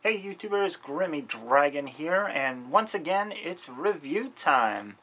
Hey YouTubers, Grimmy Dragon here, and once again it's review time.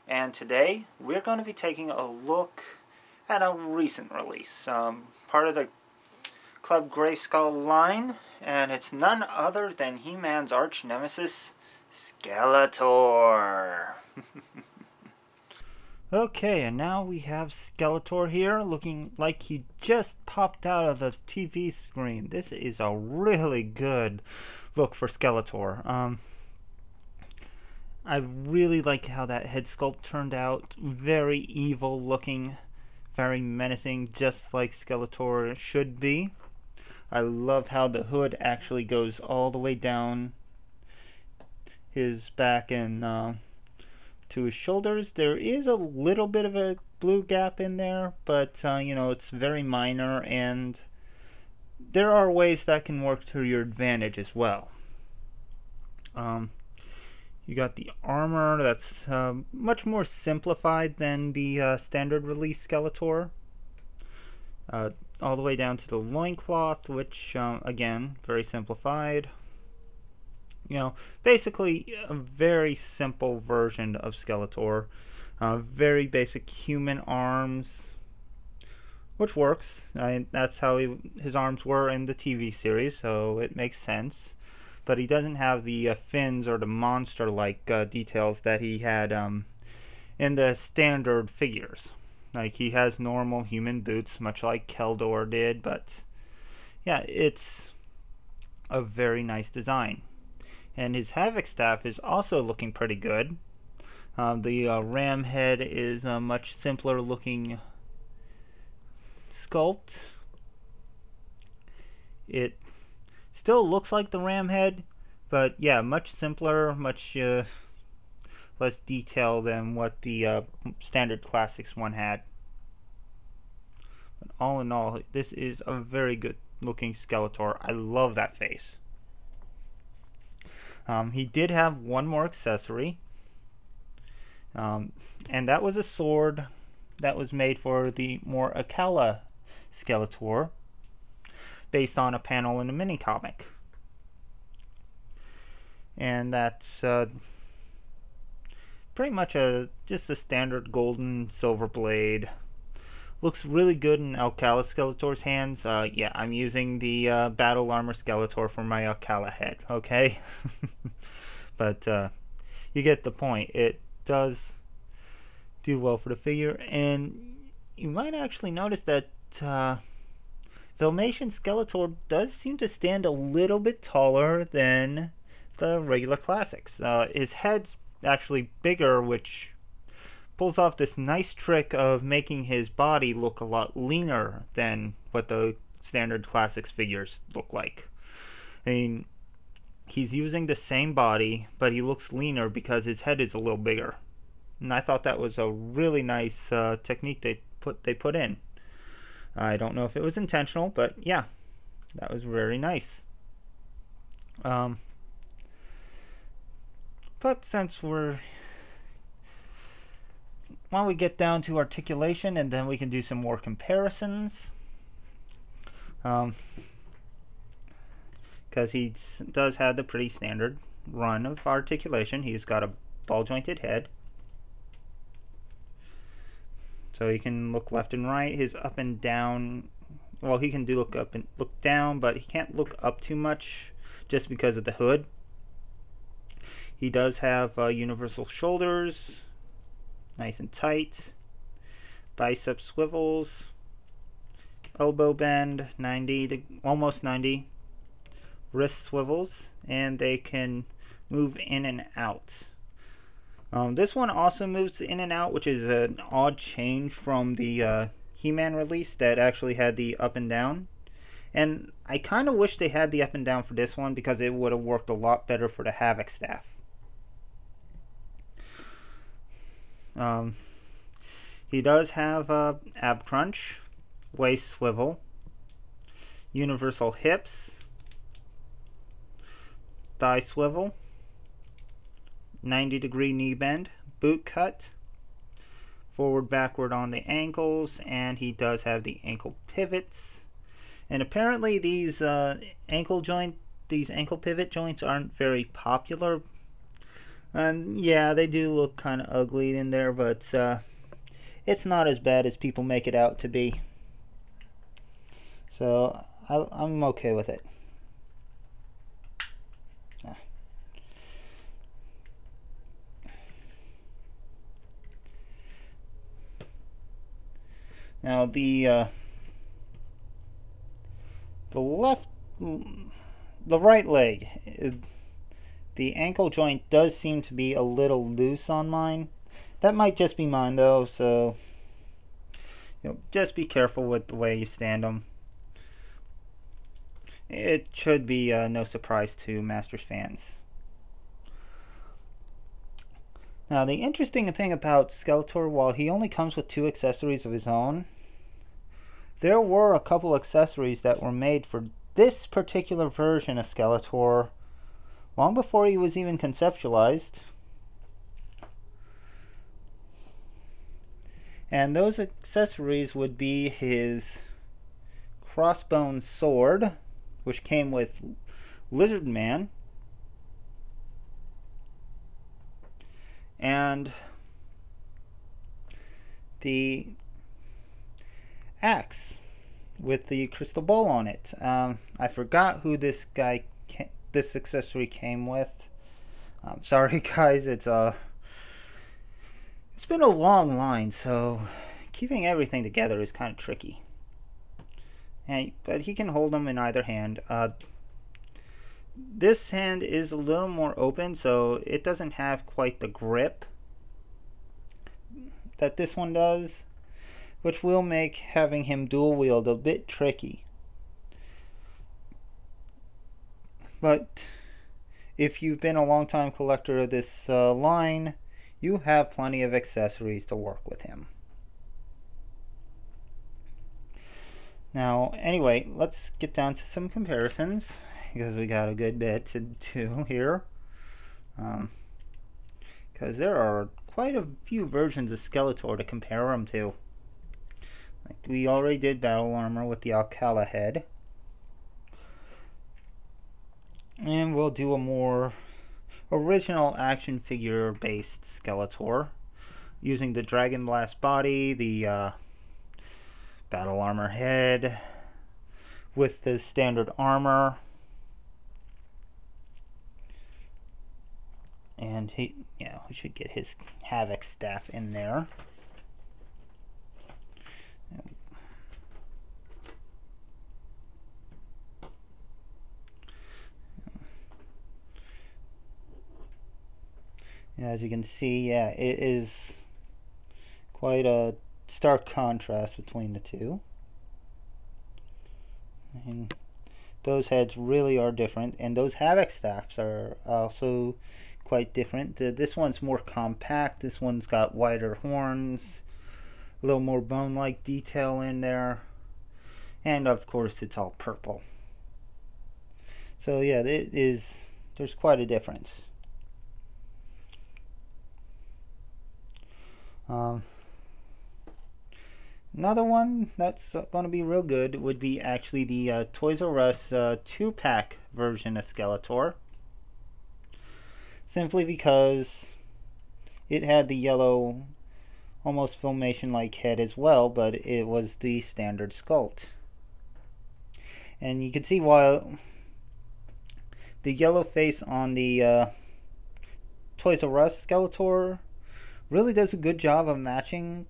And today we're going to be taking a look at a recent release, part of the Club Grayskull line, and it's none other than He-Man's arch nemesis, Skeletor. Okay, and now we have Skeletor here, looking like he just popped out of the TV screen. This is a really good look for Skeletor. I really like how that head sculpt turned out. Very evil looking, very menacing, just like Skeletor should be. I love how the hood actually goes all the way down his back and to his shoulders. There is a little bit of a blue gap in there, but you know, it's very minor, and there are ways that can work to your advantage as well. You got the armor that's much more simplified than the standard release Skeletor. All the way down to the loincloth, which again, very simplified. You know, basically a very simple version of Skeletor. Very basic human arms, which works. That's how his arms were in the TV series, so it makes sense. But he doesn't have the fins or the monster-like details that he had in the standard figures. Like, he has normal human boots, much like Keldor did, but yeah, it's a very nice design. And his Havoc staff is also looking pretty good. The ram head is a much simpler looking sculpt. It still looks like the ram head, but yeah, much simpler, much less detail than what the standard classics one had. But all in all, this is a very good looking Skeletor. I love that face. He did have one more accessory, and that was a sword that was made for the more Akala Skeletor, based on a panel in a mini comic. And that's pretty much just a standard golden silver blade. Looks really good in Alcala Skeletor's hands. Yeah, I'm using the Battle Armor Skeletor for my Alcala head, okay? But you get the point. It does do well for the figure, and you might actually notice that Filmation Skeletor does seem to stand a little bit taller than the regular classics. His head's actually bigger, which pulls off this nice trick of making his body look a lot leaner than what the standard classics figures look like. I mean, he's using the same body, but he looks leaner because his head is a little bigger. And I thought that was a really nice technique they put in. I don't know if it was intentional, but yeah, that was very nice. But since why don't we get down to articulation, and then we can do some more comparisons. Because he does have the pretty standard run of articulation. He's got a ball jointed head, so he can look left and right. His up and down, well, he can do look up and look down, but he can't look up too much just because of the hood. He does have universal shoulders, nice and tight, bicep swivels, elbow bend 90 to almost 90, wrist swivels, and they can move in and out. This one also moves in and out, which is an odd change from the He-Man release that actually had the up and down. And I kind of wish they had the up and down for this one, because it would have worked a lot better for the Havoc staff. He does have ab crunch, waist swivel, universal hips, thigh swivel, 90-degree knee bend, boot cut, forward backward on the ankles, and he does have the ankle pivots. And apparently these ankle joint these ankle pivot joints aren't very popular. And yeah, they do look kind of ugly in there, but it's not as bad as people make it out to be. So I'm okay with it. Now the right leg, the ankle joint does seem to be a little loose on mine. That might just be mine though, so just be careful with the way you stand them. It should be no surprise to Masters fans. Now the interesting thing about Skeletor, while he only comes with 2 accessories of his own, there were a couple accessories that were made for this particular version of Skeletor long before he was even conceptualized. And those accessories would be his crossbone sword, which came with Lizard Man, and the axe with the crystal ball on it. I forgot who this accessory came with. Sorry guys, it's been a long line, so keeping everything together is kind of tricky. But he can hold them in either hand. This hand is a little more open, so it doesn't have quite the grip that this one does, which will make having him dual wield a bit tricky. But if you've been a long time collector of this line, you have plenty of accessories to work with him. Now, anyway, let's get down to some comparisons, because we got a good bit to do here. Because there are quite a few versions of Skeletor to compare him to. Like we already did battle armor with the Alcala head. And we'll do a more original action figure based Skeletor, using the Dragon Blast body, the battle armor head, with the standard armor. And we should get his Havoc staff in there. As you can see, yeah, it is quite a stark contrast between the two. And those heads really are different, and those Havoc staffs are also quite different. This one's more compact, this one's got wider horns, a little more bone-like detail in there, and of course it's all purple. So yeah, there's quite a difference. Another one that's going to be real good would be actually the Toys R Us 2-pack version of Skeletor. Simply because it had the yellow, almost Filmation-like head as well, but it was the standard sculpt. And you can see while the yellow face on the Toys R Us Skeletor really does a good job of matching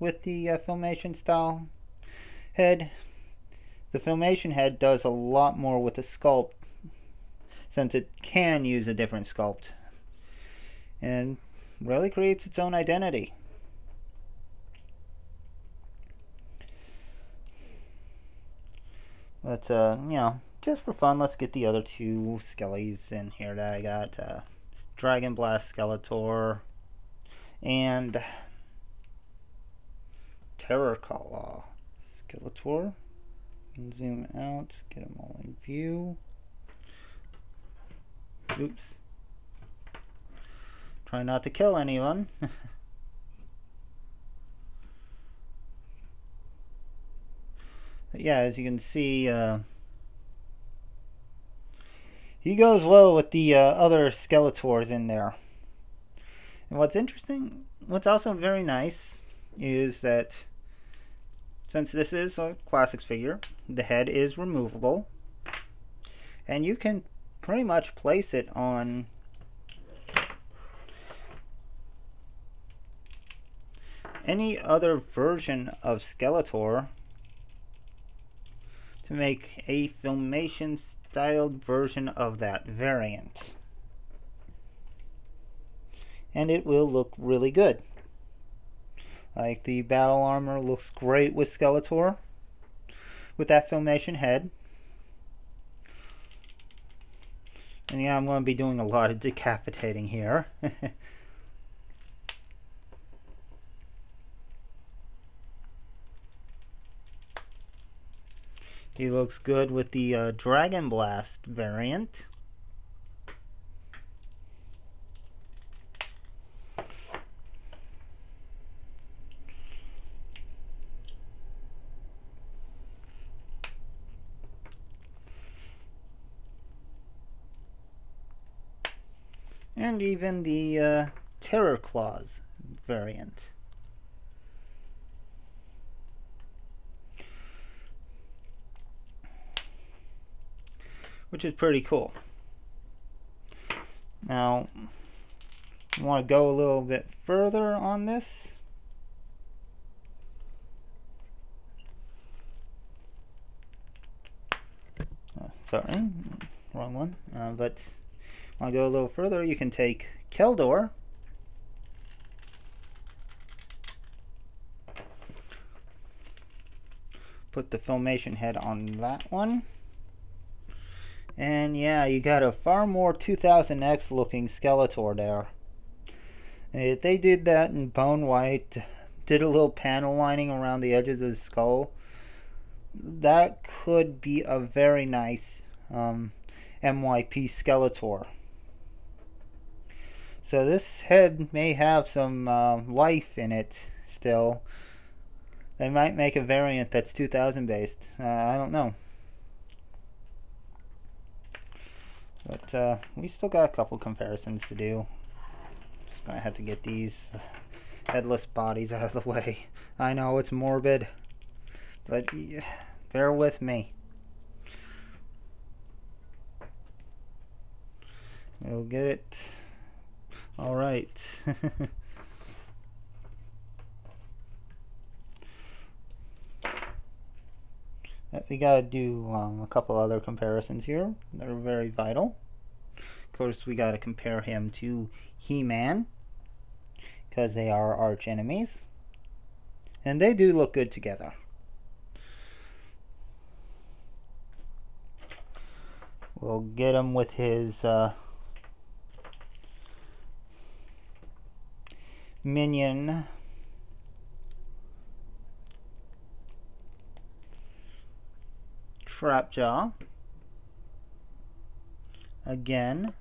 with the Filmation style head, the Filmation head does a lot more with the sculpt, since it can use a different sculpt, and really creates its own identity. But just for fun, let's get the other 2 skellies in here that I got. Dragon Blast Skeletor and Terror Claw Skeletor. And zoom out, get them all in view. Oops. Try not to kill anyone. But yeah, as you can see, he goes well with the other Skeletors in there. And what's also very nice, is that since this is a classics figure, the head is removable, and you can pretty much place it on any other version of Skeletor to make a Filmation styled version of that variant. And it will look really good. Like, the battle armor looks great with Skeletor, with that Filmation head. And yeah, I'm going to be doing a lot of decapitating here. He looks good with the Dragon Blast variant. And even the Terror Claws variant. Which is pretty cool. Now, I want to go a little bit further on this. Sorry, wrong one. But I want to go a little further. You can take Keldor, put the Filmation head on that one. And yeah, you got a far more 2000X looking Skeletor there. If they did that in bone white, did a little panel lining around the edges of the skull, that could be a very nice MYP Skeletor. So this head may have some life in it still. They might make a variant that's 2000 based. I don't know. But we still got a couple comparisons to do. Just gonna have to get these headless bodies out of the way. I know it's morbid, but bear with me. We'll get it. All right. We gotta do a couple other comparisons here that are very vital. Of course, we gotta compare him to He-Man, because they are arch enemies, and they do look good together. We'll get him with his minion Trapjaw. Again,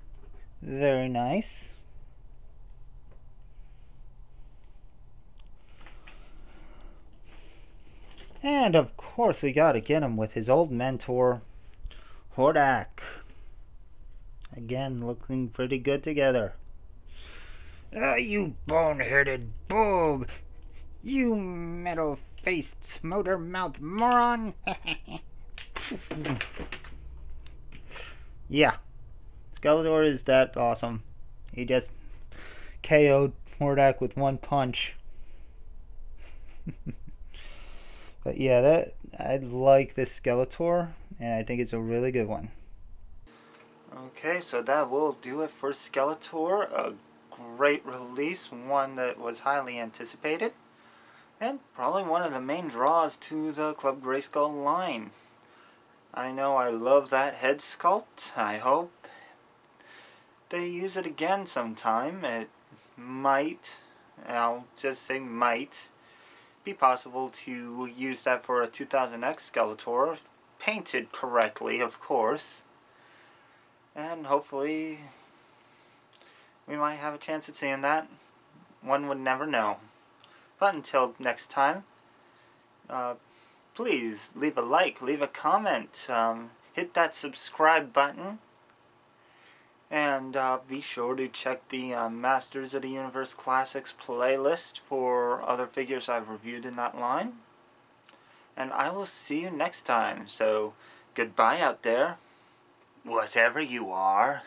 very nice. And of course we gotta get him with his old mentor, Hordak. Again, looking pretty good together. You bone-headed boob! You metal-faced, motor-mouthed moron! Yeah, Skeletor is that awesome. He just KO'd Hordak with one punch. But yeah, I like this Skeletor, and I think it's a really good one. Okay, so that will do it for Skeletor. A great release, one that was highly anticipated, and probably one of the main draws to the Club Grayskull line. I know I love that head sculpt. I hope they use it again sometime. It might, I'll just say might, be possible to use that for a 2000X Skeletor, painted correctly, of course. And hopefully we might have a chance at seeing that. One would never know. But until next time, please leave a like, leave a comment, hit that subscribe button, And be sure to check the Masters of the Universe Classics playlist for other figures I've reviewed in that line. And I will see you next time. So, goodbye out there, whatever you are.